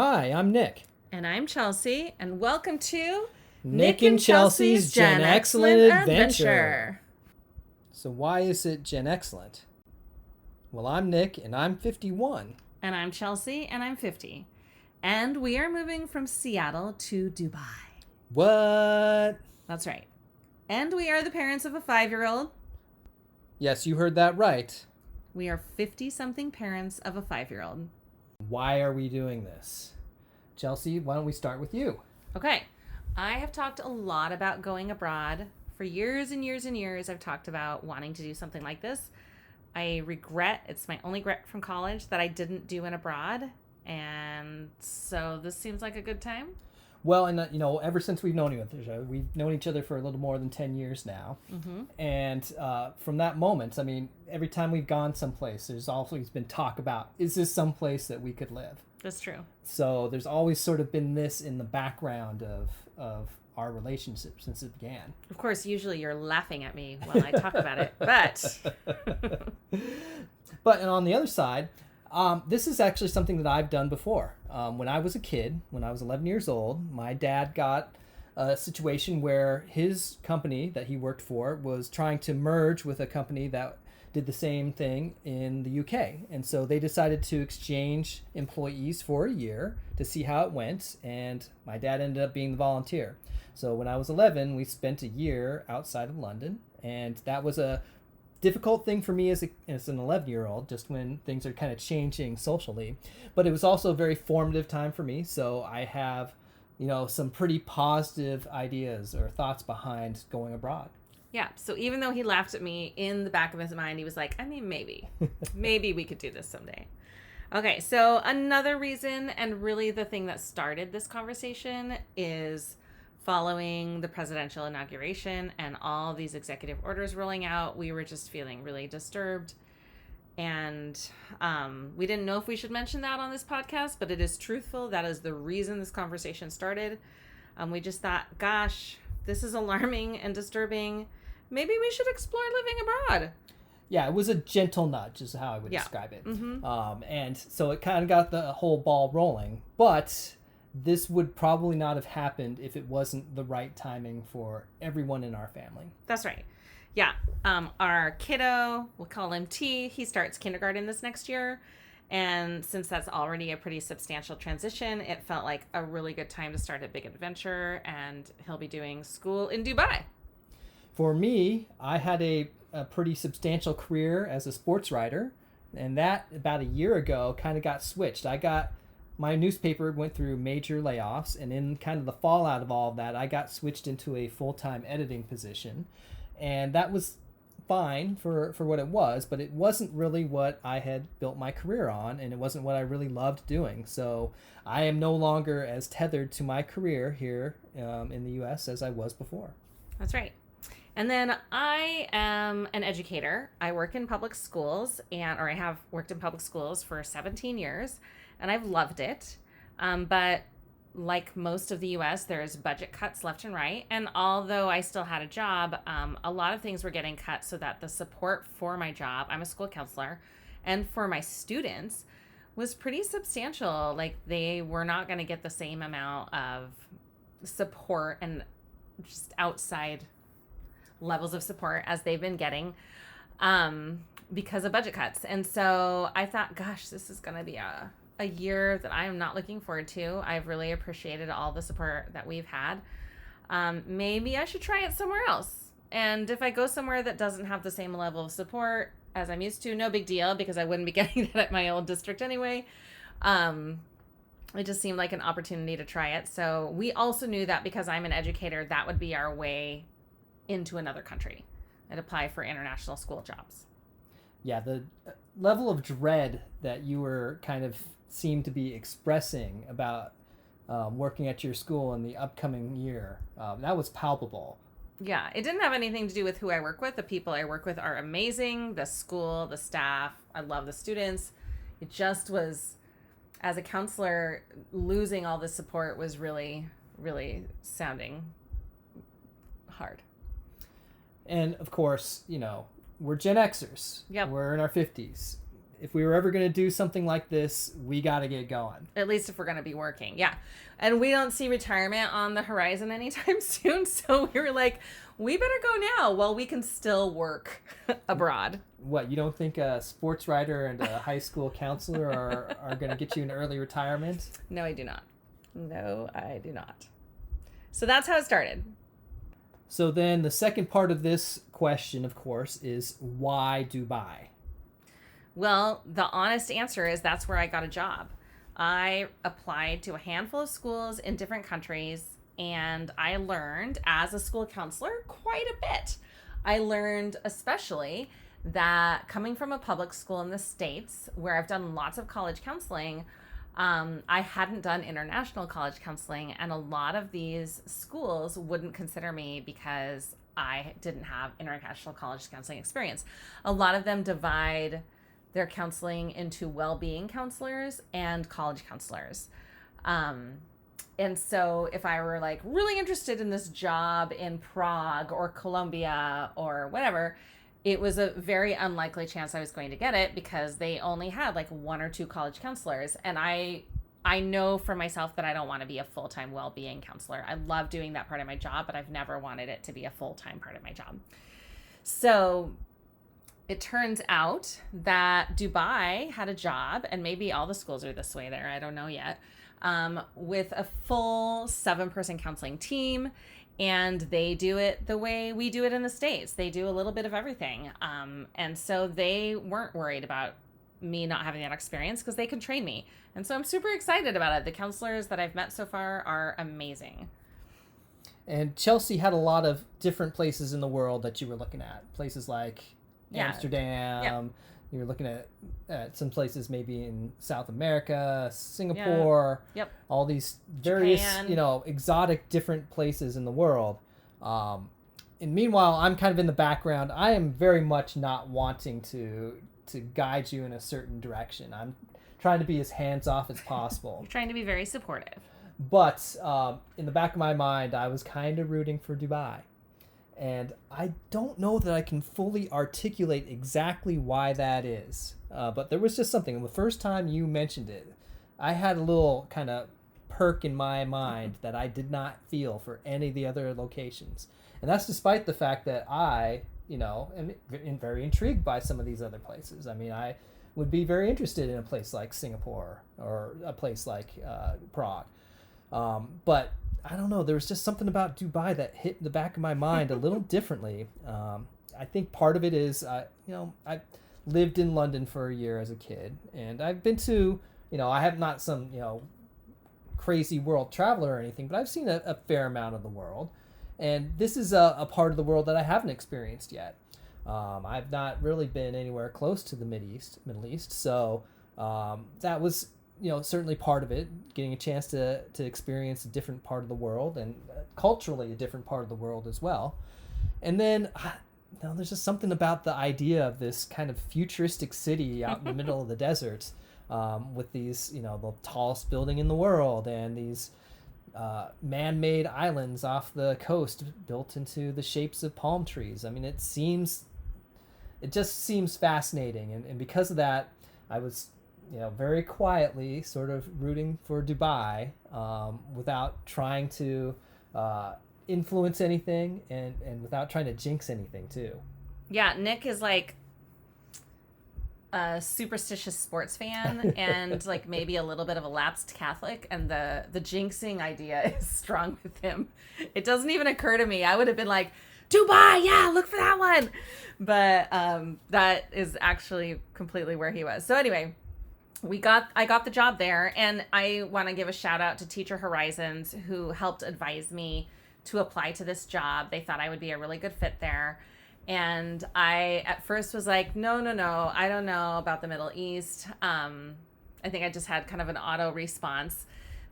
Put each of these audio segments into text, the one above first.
Hi, I'm Nick. And I'm Chelsea, and welcome to Nick and Chelsea's Gen Excellent Adventure. So why is it Gen Excellent? Well, I'm Nick, and I'm 51. And I'm Chelsea, and I'm 50. And we are moving from Seattle to Dubai. What? That's right. And we are the parents of a 5-year-old. Yes, you heard that right. We are 50-something parents of a 5-year-old. Why are we doing this? Chelsea, why don't we start with you? Okay. I have talked a lot about going abroad. For years and years and years, I've talked about wanting to do something like this. I regret, it's my only regret from college, that I didn't do an abroad. And so this seems like a good time. Well, and ever since we've known we've known each other for a little more than 10 years now. Mm-hmm. And from that moment, every time we've gone someplace, there's always been talk about, is this someplace that we could live? That's true. So there's always sort of been this in the background of our relationship since it began. Of course, usually you're laughing at me while I talk about it, but... But and on the other side, this is actually something that I've done before. When I was a kid, when I was 11 years old, my dad got a situation where his company that he worked for was trying to merge with a company that did the same thing in the UK. And so they decided to exchange employees for a year to see how it went. And my dad ended up being the volunteer. So when I was 11, we spent a year outside of London. And that was a difficult thing for me as an 11-year-old, just when things are kind of changing socially. But it was also a very formative time for me. So I have, some pretty positive ideas or thoughts behind going abroad. Yeah, so even though he laughed at me, in the back of his mind, he was like, maybe we could do this someday. Okay, so another reason, and really the thing that started this conversation, is following the presidential inauguration and all these executive orders rolling out, we were just feeling really disturbed. And we didn't know if we should mention that on this podcast, but it is truthful. That is the reason this conversation started. We just thought, gosh, this is alarming and disturbing. Maybe we should explore living abroad. Yeah, it was a gentle nudge is how I would describe it. Mm-hmm. And so it kind of got the whole ball rolling. But this would probably not have happened if it wasn't the right timing for everyone in our family. That's right. Yeah. Our kiddo, we'll call him T, he starts kindergarten this next year. And since that's already a pretty substantial transition, it felt like a really good time to start a big adventure. And he'll be doing school in Dubai. For me, I had a pretty substantial career as a sports writer, and that about a year ago kind of got switched. My newspaper went through major layoffs, and in kind of the fallout of all of that, I got switched into a full-time editing position, and that was fine for what it was, but it wasn't really what I had built my career on, and it wasn't what I really loved doing. So I am no longer as tethered to my career here in the U.S. as I was before. That's right. And then I am an educator. I work in public schools, or I have worked in public schools for 17 years, and I've loved it. But like most of the U.S., there's budget cuts left and right. And although I still had a job, a lot of things were getting cut so that the support for my job, I'm a school counselor, and for my students was pretty substantial. Like they were not going to get the same amount of support and just outside levels of support as they've been getting because of budget cuts. And so I thought, gosh, this is going to be a year that I am not looking forward to. I've really appreciated all the support that we've had. Maybe I should try it somewhere else. And if I go somewhere that doesn't have the same level of support as I'm used to, no big deal, because I wouldn't be getting that at my old district anyway. It just seemed like an opportunity to try it. So we also knew that because I'm an educator, that would be our way into another country and apply for international school jobs. Yeah, the level of dread that you were kind of seemed to be expressing about working at your school in the upcoming year, that was palpable. Yeah, it didn't have anything to do with who I work with. The people I work with are amazing. The school, the staff, I love the students. It just was, as a counselor, losing all the support was really, really sounding hard. And of course, we're Gen Xers. Yep. We're in our 50s. if we were ever going to do something like this, we got to get going. At least if we're going to be working. Yeah. And we don't see retirement on the horizon anytime soon. So we were like, we better go now while we can still work abroad. What, you don't think a sports writer and a high school counselor are going to get you an early retirement? No, I do not. No, I do not. So that's how it started. So then the second part of this question, of course, is why Dubai? Well, the honest answer is that's where I got a job. I applied to a handful of schools in different countries, and I learned as a school counselor quite a bit. I learned especially that coming from a public school in the States, where I've done lots of college counseling, I hadn't done international college counseling, and a lot of these schools wouldn't consider me because I didn't have international college counseling experience. A lot of them divide their counseling into well-being counselors and college counselors. And so if I were like really interested in this job in Prague or Colombia or whatever, it was a very unlikely chance I was going to get it because they only had like 1 or 2 college counselors. And I know for myself that I don't want to be a full-time well-being counselor. I love doing that part of my job, but I've never wanted it to be a full-time part of my job. So it turns out that Dubai had a job, and maybe all the schools are this way there, I don't know yet, with a full 7-person counseling team. And they do it the way we do it in the States. They do a little bit of everything. And so they weren't worried about me not having that experience because they can train me. And so I'm super excited about it. The counselors that I've met so far are amazing. And Chelsea had a lot of different places in the world that you were looking at. Places like Amsterdam. Yeah. You were looking at some places maybe in South America, Singapore, all these various, Japan. Exotic different places in the world. And meanwhile, I'm kind of in the background. I am very much not wanting to guide you in a certain direction. I'm trying to be as hands-off as possible. You're trying to be very supportive. But in the back of my mind, I was kind of rooting for Dubai. And I don't know that I can fully articulate exactly why that is. But there was just something. The first time you mentioned it, I had a little kind of perk in my mind that I did not feel for any of the other locations. And that's despite the fact that I, am very intrigued by some of these other places. I mean, I would be very interested in a place like Singapore or a place like Prague. But I don't know. There was just something about Dubai that hit the back of my mind a little differently. I think part of it is, I lived in London for a year as a kid, and I've been to, I have not some, crazy world traveler or anything, but I've seen a fair amount of the world. And this is a part of the world that I haven't experienced yet. I've not really been anywhere close to the Middle East. So that was certainly part of it, getting a chance to experience a different part of the world and culturally a different part of the world as well. And then there's just something about the idea of this kind of futuristic city out in the middle of the desert with these, the tallest building in the world and these man-made islands off the coast built into the shapes of palm trees. I mean, it just seems fascinating. And because of that, I was very quietly sort of rooting for Dubai without trying to influence anything and without trying to jinx anything too. Yeah, Nick is like a superstitious sports fan and like maybe a little bit of a lapsed Catholic, and the jinxing idea is strong with him. It doesn't even occur to me. I would have been like, Dubai, yeah, look for that one. But that is actually completely where he was. So anyway, I got the job there, and I want to give a shout out to Teacher Horizons, who helped advise me to apply to this job. They thought I would be a really good fit there. And I at first was like, no, I don't know about the Middle East. I think I just had kind of an auto response.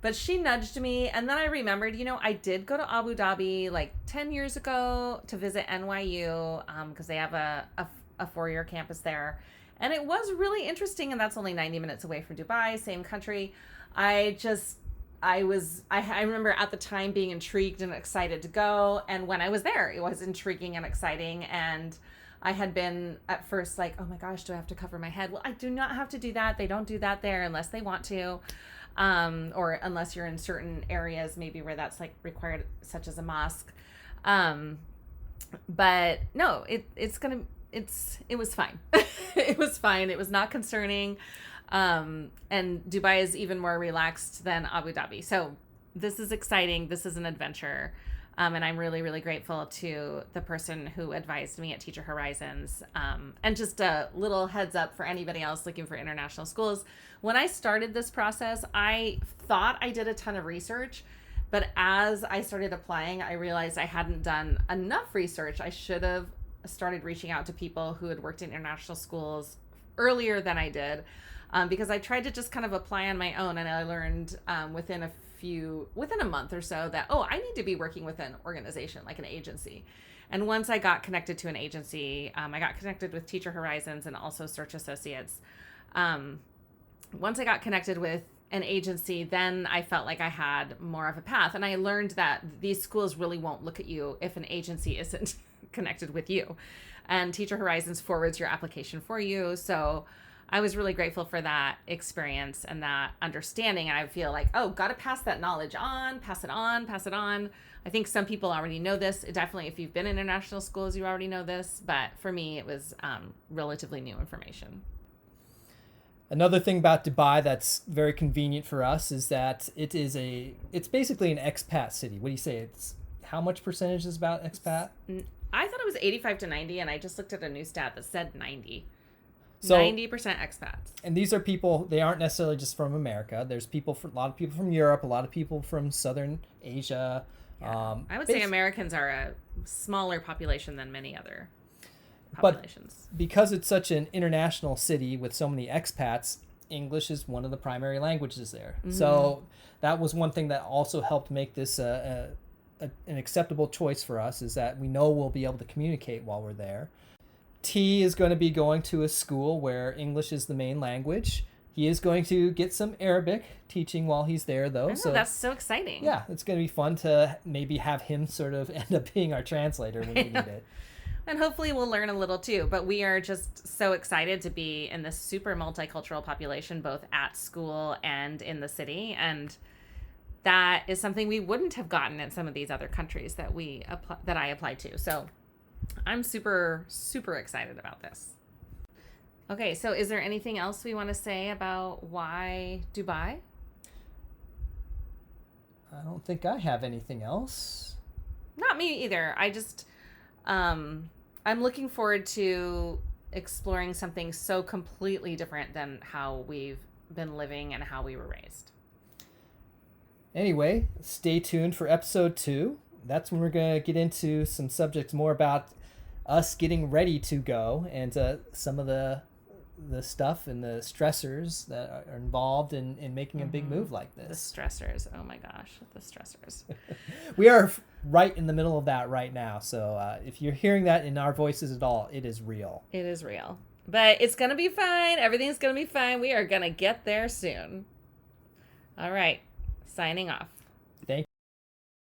But she nudged me, and then I remembered, I did go to Abu Dhabi like 10 years ago to visit NYU because they have a 4-year campus there. And it was really interesting, and that's only 90 minutes away from Dubai, same country. I remember at the time being intrigued and excited to go, and when I was there, it was intriguing and exciting, and I had been at first like, oh my gosh, do I have to cover my head? Well, I do not have to do that. They don't do that there unless they want to, or unless you're in certain areas, maybe where that's like required, such as a mosque. But no, it was fine. It was fine. It was not concerning. And Dubai is even more relaxed than Abu Dhabi. So this is exciting. This is an adventure. And I'm really, really grateful to the person who advised me at Teacher Horizons. And just a little heads up for anybody else looking for international schools. When I started this process, I thought I did a ton of research, but as I started applying, I realized I hadn't done enough research. I should have started reaching out to people who had worked in international schools earlier than I did, because I tried to just kind of apply on my own, and I learned within a month or so that, I need to be working with an organization, like an agency. And once I got connected to an agency, I got connected with Teacher Horizons and also Search Associates. Once I got connected with an agency, then I felt like I had more of a path. And I learned that these schools really won't look at you if an agency isn't connected with you. And Teacher Horizons forwards your application for you. So I was really grateful for that experience and that understanding. And I feel like, got to pass that knowledge on, pass it on. I think some people already know this. Definitely, if you've been in international schools, you already know this. But for me, it was relatively new information. Another thing about Dubai that's very convenient for us is that it's basically an expat city. What do you say? It's how much percentage is about expat? I thought it was 85 to 90, and I just looked at a new stat that said 90. So 90% expats. And these are people, they aren't necessarily just from America. There's a lot of people from Europe, a lot of people from Southern Asia. Yeah. I would say Americans are a smaller population than many other populations. But because it's such an international city with so many expats, English is one of the primary languages there. Mm-hmm. So that was one thing that also helped make this an acceptable choice for us, is that we know we'll be able to communicate while we're there. T is going to be going to a school where English is the main language. He is going to get some Arabic teaching while he's there, though. So that's so exciting. Yeah, it's going to be fun to maybe have him sort of end up being our translator when we need it. And hopefully we'll learn a little too. But we are just so excited to be in this super multicultural population, both at school and in the city. And that is something we wouldn't have gotten in some of these other countries that I applied to. So I'm super, super excited about this. Okay, so is there anything else we want to say about why Dubai? I don't think I have anything else. Not me either. I just, I'm looking forward to exploring something so completely different than how we've been living and how we were raised. Anyway, stay tuned for episode 2. That's when we're going to get into some subjects more about us getting ready to go, and some of the stuff and the stressors that are involved in making a big move like this. The stressors. Oh my gosh, the stressors. We are right in the middle of that right now. So if you're hearing that in our voices at all, it is real. It is real. But it's going to be fine. Everything's going to be fine. We are going to get there soon. All right. Signing off.